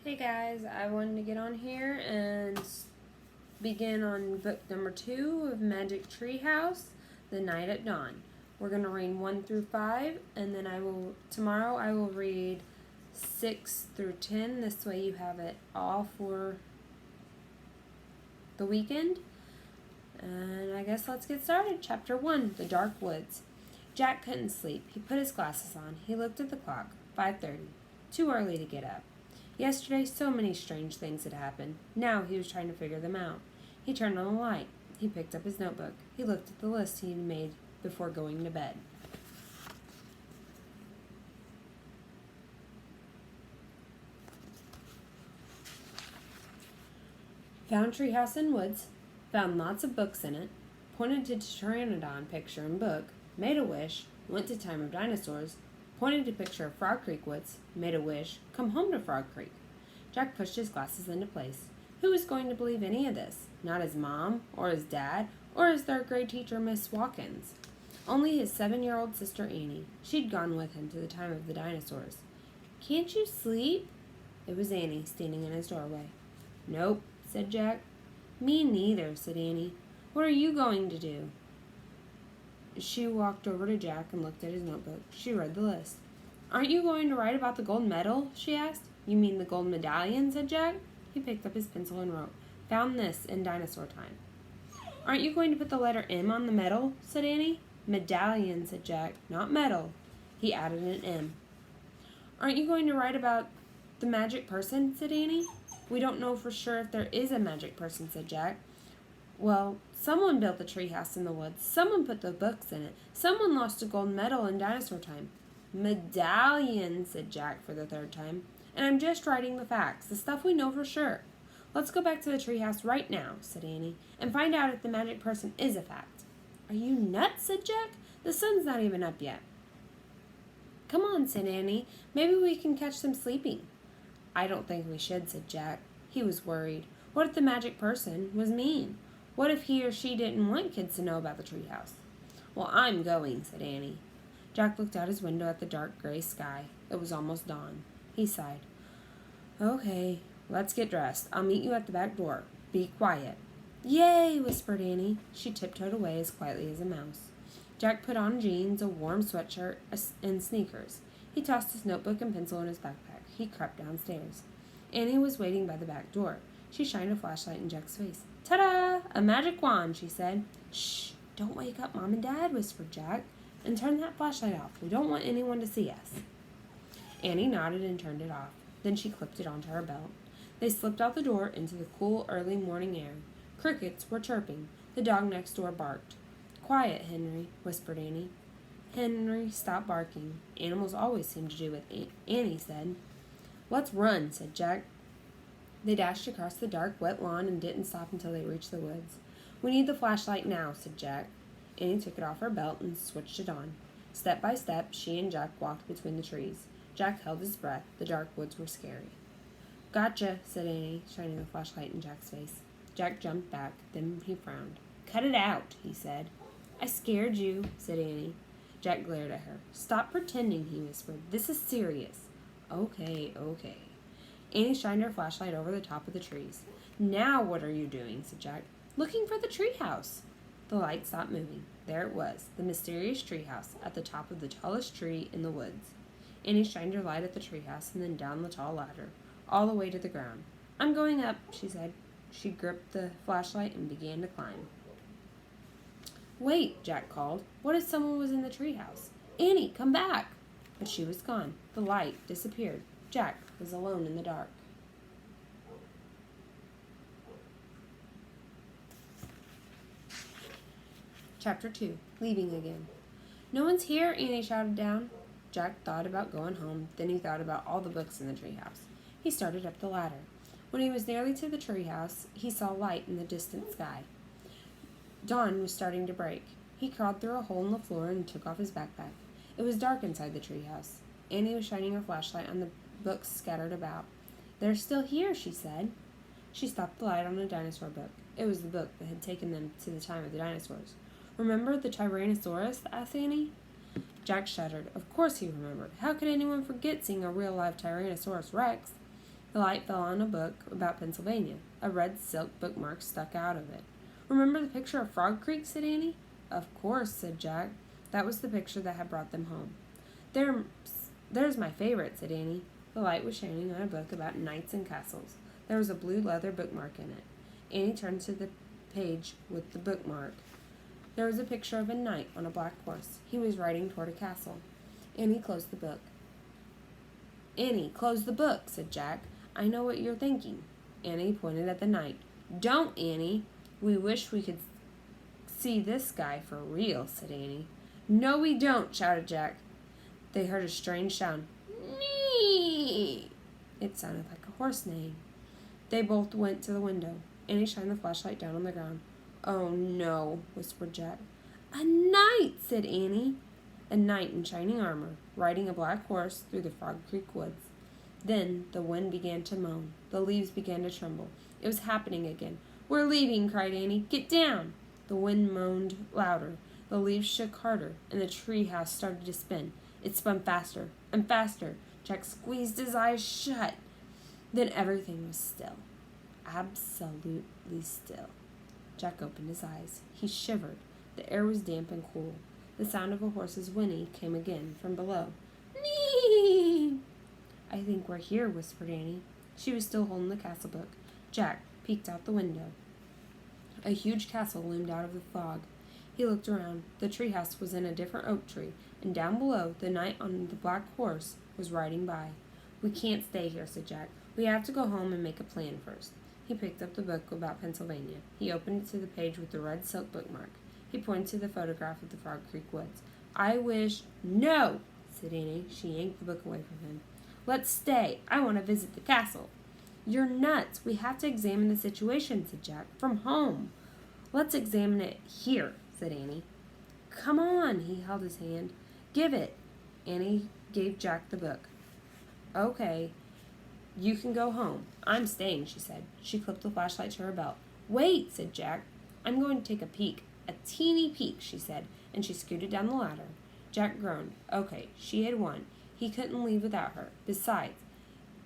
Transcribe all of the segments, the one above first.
Hey guys, I wanted to get on here and begin on book number 2 of Magic Treehouse, The Night at Dawn. We're going to read 1 through 5, and then tomorrow I will read 6 through 10. This way you have it all for the weekend. And I guess let's get started. Chapter 1, The Dark Woods. Jack couldn't sleep. He put his glasses on. He looked at the clock. 5:30. Too early to get up. Yesterday, so many strange things had happened. Now he was trying to figure them out. He turned on the light. He picked up his notebook. He looked at the list he had made before going to bed. Found treehouse in woods. Found lots of books in it. Pointed to Pteranodon picture and book. Made a wish. Went to time of dinosaurs. Pointed to picture of Frog Creek woods, made a wish, come home to Frog Creek. Jack pushed his glasses into place. Who was going to believe any of this? Not his mom, or his dad, or his third-grade teacher, Miss Watkins. Only his 7-year-old sister, Annie. She'd gone with him to the time of the dinosaurs. Can't you sleep? It was Annie, standing in his doorway. Nope, said Jack. Me neither, said Annie. What are you going to do? She walked over to Jack and looked at his notebook. She read the list. Aren't you going to write about the gold medal? She asked. You mean the gold medallion, said Jack. He picked up his pencil and wrote, Found this in dinosaur time. Aren't you going to put the letter M on the medal? Said Annie. Medallion, said Jack, not medal. He added an M. Aren't you going to write about the magic person? Said Annie. We don't know for sure if there is a magic person, said Jack. Well, someone built the treehouse in the woods. Someone put the books in it. Someone lost a gold medal in dinosaur time. Medallion, said Jack for the third time. And I'm just writing the facts, the stuff we know for sure. Let's go back to the treehouse right now, said Annie, and find out if the magic person is a fact. Are you nuts, said Jack. The sun's not even up yet. Come on, said Annie. Maybe we can catch them sleeping. I don't think we should, said Jack. He was worried. What if the magic person was mean? What if he or she didn't want kids to know about the treehouse? Well, I'm going, said Annie. Jack looked out his window at the dark gray sky. It was almost dawn. He sighed. Okay, let's get dressed. I'll meet you at the back door. Be quiet. Yay, whispered Annie. She tiptoed away as quietly as a mouse. Jack put on jeans, a warm sweatshirt, and sneakers. He tossed his notebook and pencil in his backpack. He crept downstairs. Annie was waiting by the back door. She shined a flashlight in Jack's face. Ta-da! A magic wand, she said. Shh! Don't wake up Mom and Dad, whispered Jack. And turn that flashlight off. We don't want anyone to see us. Annie nodded and turned it off. Then she clipped it onto her belt. They slipped out the door into the cool early morning air. Crickets were chirping. The dog next door barked. Quiet, Henry, whispered Annie. Henry stopped barking. Animals always seem to do what Annie said. Let's run, said Jack. They dashed across the dark, wet lawn and didn't stop until they reached the woods. We need the flashlight now, said Jack. Annie took it off her belt and switched it on. Step by step, she and Jack walked between the trees. Jack held his breath. The dark woods were scary. Gotcha, said Annie, shining the flashlight in Jack's face. Jack jumped back. Then he frowned. Cut it out, he said. I scared you, said Annie. Jack glared at her. Stop pretending, he whispered. This is serious. Okay. Annie shined her flashlight over the top of the trees. Now what are you doing, said Jack. Looking for the treehouse. The light stopped moving. There it was, the mysterious treehouse, at the top of the tallest tree in the woods. Annie shined her light at the treehouse and then down the tall ladder, all the way to the ground. I'm going up, she said. She gripped the flashlight and began to climb. Wait, Jack called. What if someone was in the treehouse? Annie, come back! But she was gone. The light disappeared. Jack was alone in the dark. Chapter 2. Leaving again. No one's here, Annie shouted down. Jack thought about going home. Then he thought about all the books in the treehouse. He started up the ladder. When he was nearly to the treehouse, he saw light in the distant sky. Dawn was starting to break. He crawled through a hole in the floor and took off his backpack. It was dark inside the treehouse. Annie was shining her flashlight on the books scattered about. They're still here, she said. She stopped the light on a dinosaur book. It was the book that had taken them to the time of the dinosaurs. Remember the Tyrannosaurus? Asked Annie. Jack shuddered. Of course he remembered. How could anyone forget seeing a real live Tyrannosaurus Rex? The light fell on a book about Pennsylvania. A red silk bookmark stuck out of it. "Remember the picture of Frog Creek?" said Annie. "Of course," said Jack. That was the picture that had brought them home. There's my favorite," said Annie. The light was shining on a book about knights and castles. There was a blue leather bookmark in it. Annie turned to the page with the bookmark. There was a picture of a knight on a black horse. He was riding toward a castle. Annie closed the book. "Annie, close the book," said Jack. "I know what you're thinking." Annie pointed at the knight. "Don't, Annie. We wish we could see this guy for real," said Annie. "No, we don't," shouted Jack. They heard a strange sound. Nee! It sounded like a horse neighing. They both went to the window. Annie shined the flashlight down on the ground. "Oh, no," whispered Jack. "A knight," said Annie. A knight in shining armor, riding a black horse through the Frog Creek woods. Then the wind began to moan. The leaves began to tremble. It was happening again. "We're leaving," cried Annie. "Get down!" The wind moaned louder. The leaves shook harder, and the tree house started to spin. It spun faster and faster. Jack squeezed his eyes shut. Then everything was still. Absolutely still. Jack opened his eyes. He shivered. The air was damp and cool. The sound of a horse's whinny came again from below. Nee! "I think we're here," whispered Annie. She was still holding the castle book. Jack peeked out the window. A huge castle loomed out of the fog. He looked around. The treehouse was in a different oak tree, and down below, the knight on the black horse was riding by. "We can't stay here," said Jack. "We have to go home and make a plan first." He picked up the book about Pennsylvania. He opened it to the page with the red silk bookmark. He pointed to the photograph of the Frog Creek woods. "I wish—" "No!" said Annie. She yanked the book away from him. "Let's stay. I want to visit the castle." "You're nuts. We have to examine the situation," said Jack. "From home." "Let's examine it here," said Annie. "Come on." He held his hand. "Give it." Annie gave Jack the book. "Okay. You can go home. I'm staying," she said. She clipped the flashlight to her belt. "Wait," said Jack. "I'm going to take a peek. A teeny peek," she said, and she scooted down the ladder. Jack groaned. Okay, she had won. He couldn't leave without her. Besides,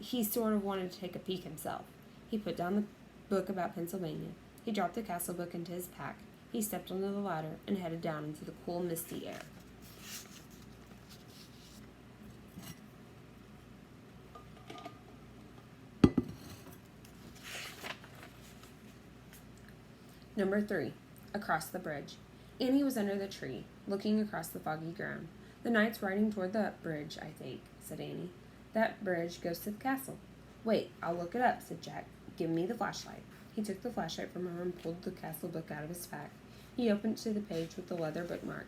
he sort of wanted to take a peek himself. He put down the book about Pennsylvania. He dropped the castle book into his pack. He stepped onto the ladder and headed down into the cool, misty air. Number 3. Across the bridge. Annie was under the tree, looking across the foggy ground. "The knight's riding toward the bridge, I think," said Annie. "That bridge goes to the castle." "Wait, I'll look it up," said Jack. "Give me the flashlight." He took the flashlight from her and pulled the castle book out of his pack. He opened to the page with the leather bookmark.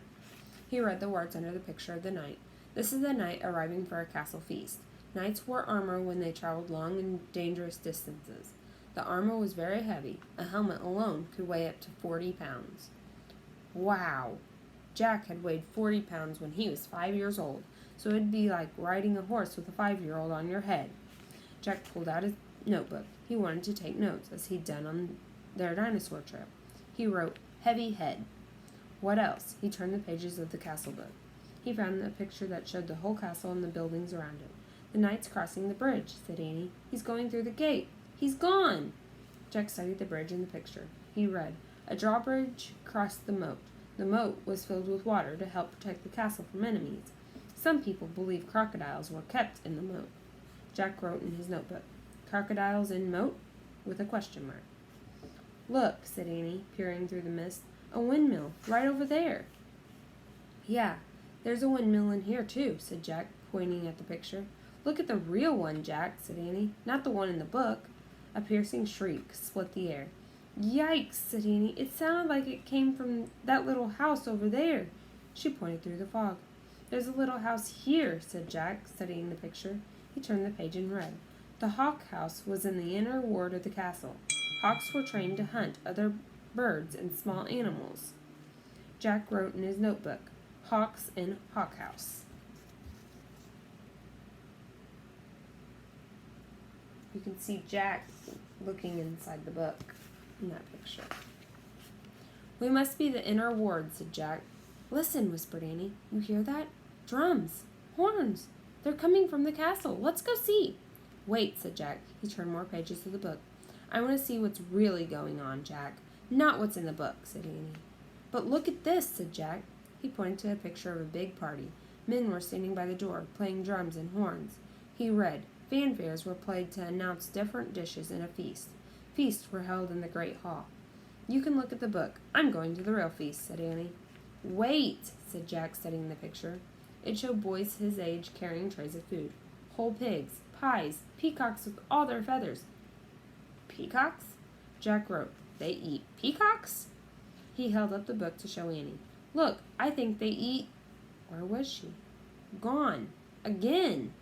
He read the words under the picture of the knight. "This is the knight arriving for a castle feast. Knights wore armor when they traveled long and dangerous distances. The armor was very heavy. A helmet alone could weigh up to 40 pounds. Wow! Jack had weighed 40 pounds when he was 5 years old, so it'd be like riding a horse with a 5-year-old on your head. Jack pulled out his notebook. He wanted to take notes, as he'd done on their dinosaur trip. He wrote, "Heavy head." What else? He turned the pages of the castle book. He found a picture that showed the whole castle and the buildings around it. "The knight's crossing the bridge," said Annie. "He's going through the gate. He's gone!" Jack studied the bridge in the picture. He read, "A drawbridge crossed the moat. The moat was filled with water to help protect the castle from enemies. Some people believe crocodiles were kept in the moat." Jack wrote in his notebook, "Crocodiles in moat?" with a question mark. "Look," said Annie, peering through the mist. "A windmill, right over there." "Yeah, there's a windmill in here, too," said Jack, pointing at the picture. "Look at the real one, Jack," said Annie, "not the one in the book." A piercing shriek split the air. "Yikes," said Annie. "It sounded like it came from that little house over there." She pointed through the fog. "There's a little house here," said Jack, studying the picture. He turned the page and read. "The hawk house was in the inner ward of the castle. Hawks were trained to hunt other birds and small animals." Jack wrote in his notebook, "Hawks in hawk house." You can see Jack looking inside the book in that picture. "We must be the inner ward," said Jack. "Listen," whispered Annie. "You hear that? Drums! Horns! They're coming from the castle. Let's go see." Wait, said Jack. He turned more pages of the book. I want to see what's really going on, Jack. Not what's in the book, said Annie. But look at this, said Jack. He pointed to a picture of a big party. Men were standing by the door, playing drums and horns. He read, fanfares were played to announce different dishes in a feast. Feasts were held in the great hall. You can look at the book. I'm going to the real feast, said Annie. Wait, said Jack, studying the picture. It showed boys his age carrying trays of food. Whole pigs, pies, peacocks with all their feathers. Peacocks? Jack wrote, they eat peacocks? He held up the book to show Annie. Look, I think they eat... Where was she? Gone. Again.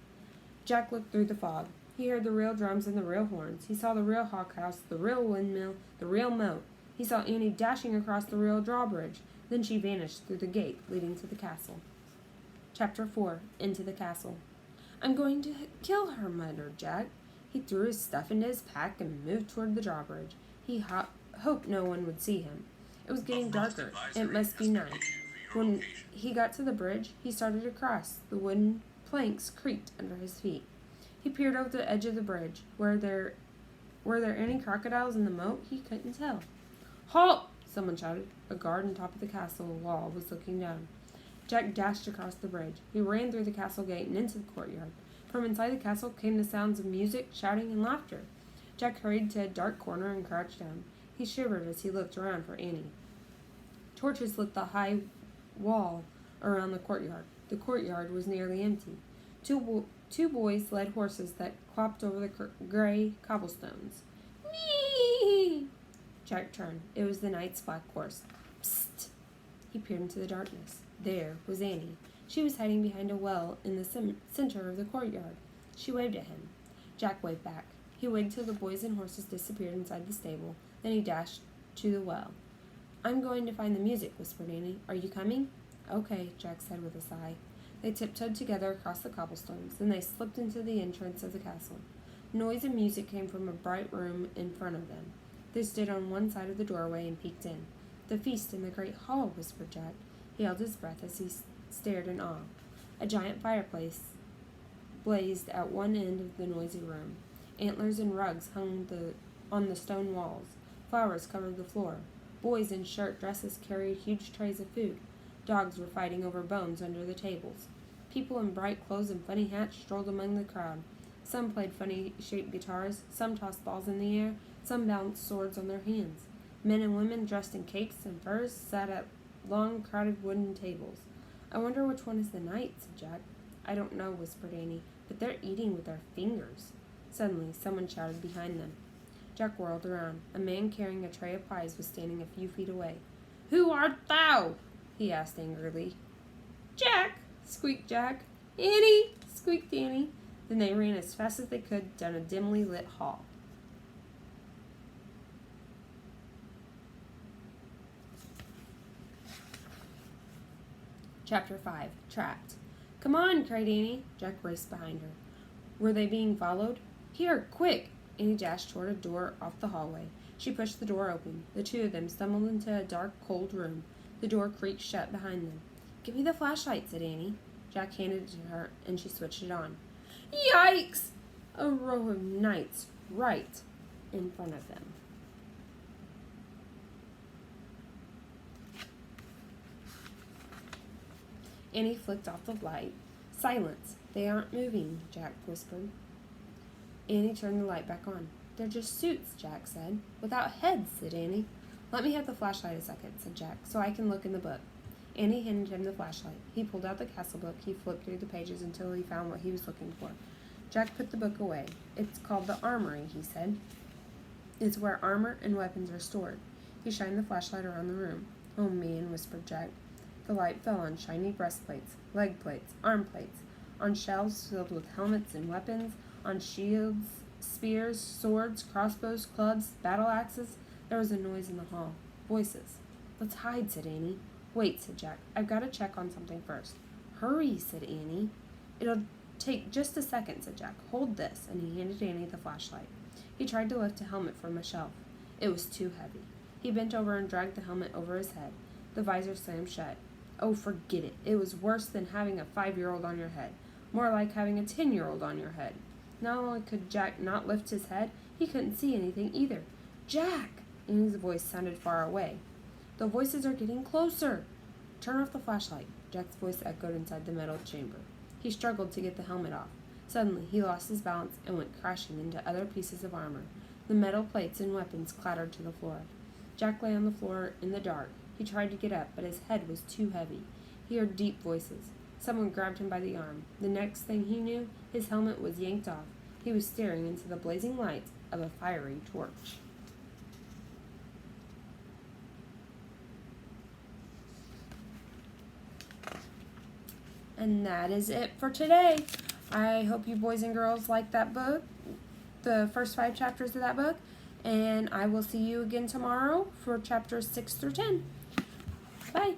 Jack looked through the fog. He heard the real drums and the real horns. He saw the real hawk house, the real windmill, the real moat. He saw Annie dashing across the real drawbridge. Then she vanished through the gate leading to the castle. Chapter 4. Into the Castle. I'm going to kill her, muttered Jack. He threw his stuff into his pack and moved toward the drawbridge. He hoped no one would see him. It was getting darker. It must be night. When he got to the bridge, he started to cross. The wooden planks creaked under his feet. He peered over the edge of the bridge. Were there any crocodiles in the moat? He couldn't tell. Halt! Someone shouted. A guard on top of the castle wall was looking down. Jack dashed across the bridge. He ran through the castle gate and into the courtyard. From inside the castle came the sounds of music, shouting, and laughter. Jack hurried to a dark corner and crouched down. He shivered as he looked around for Annie. Torches lit the high wall around the courtyard. The courtyard was nearly empty. Two boys led horses that clopped over the gray cobblestones. Whee! Jack turned. It was the knight's black horse. Psst! He peered into the darkness. There was Annie. She was hiding behind a well in the center of the courtyard. She waved at him. Jack waved back. He waited till the boys and horses disappeared inside the stable. Then he dashed to the well. I'm going to find the music, whispered Annie. Are you coming? Okay, Jack said with a sigh. They tiptoed together across the cobblestones. Then they slipped into the entrance of the castle. Noise and music came from a bright room in front of them. They stood on one side of the doorway and peeked in. The feast in the great hall, whispered Jack. He held his breath as he stared in awe. A giant fireplace blazed at one end of the noisy room. Antlers and rugs hung on the stone walls. Flowers covered the floor. Boys in shirt dresses carried huge trays of food. Dogs were fighting over bones under the tables. People in bright clothes and funny hats strolled among the crowd. Some played funny-shaped guitars, some tossed balls in the air, some balanced swords on their hands. Men and women dressed in capes and furs sat at long, crowded wooden tables. I wonder which one is the knight, said Jack. I don't know, whispered Annie, but they're eating with their fingers. Suddenly, someone shouted behind them. Jack whirled around. A man carrying a tray of pies was standing a few feet away. Who art thou? He asked angrily. Jack, squeaked Jack. Annie, squeaked Annie. Then they ran as fast as they could down a dimly lit hall. Chapter 5. Trapped. Come on, cried Annie. Jack raced behind her. Were they being followed? Here, quick! Annie dashed toward a door off the hallway. She pushed the door open. The two of them stumbled into a dark, cold room. The door creaked shut behind them. Give me the flashlight, said Annie. Jack handed it to her, and she switched it on. Yikes! A row of knights right in front of them. Annie flicked off the light. Silence! They aren't moving, Jack whispered. Annie turned the light back on. They're just suits, Jack said. Without heads, said Annie. Let me have the flashlight a second, said Jack, so I can look in the book. Annie handed him the flashlight. He pulled out the castle book. He flipped through the pages until he found what he was looking for. Jack put the book away. It's called the Armory, he said. It's where armor and weapons are stored. He shined the flashlight around the room. Oh, man, whispered Jack. The light fell on shiny breastplates, leg plates, arm plates, on shelves filled with helmets and weapons, on shields, spears, swords, crossbows, clubs, battle axes. There was a noise in the hall. Voices. Let's hide, said Annie. Wait, said Jack. I've got to check on something first. Hurry, said Annie. It'll take just a second, said Jack. Hold this, and he handed Annie the flashlight. He tried to lift a helmet from a shelf. It was too heavy. He bent over and dragged the helmet over his head. The visor slammed shut. Oh, forget it. It was worse than having a 5-year-old on your head. More like having a 10-year-old on your head. Not only could Jack not lift his head, he couldn't see anything either. "Jack!" Annie's voice sounded far away. "The voices are getting closer." "Turn off the flashlight." Jack's voice echoed inside the metal chamber. He struggled to get the helmet off. Suddenly, he lost his balance and went crashing into other pieces of armor. The metal plates and weapons clattered to the floor. Jack lay on the floor in the dark. He tried to get up, but his head was too heavy. He heard deep voices. Someone grabbed him by the arm. The next thing he knew, his helmet was yanked off. He was staring into the blazing light of a fiery torch. And that is it for today. I hope you boys and girls like that book, the first 5 chapters of that book, and I will see you again tomorrow for chapters 6 through 10. Bye.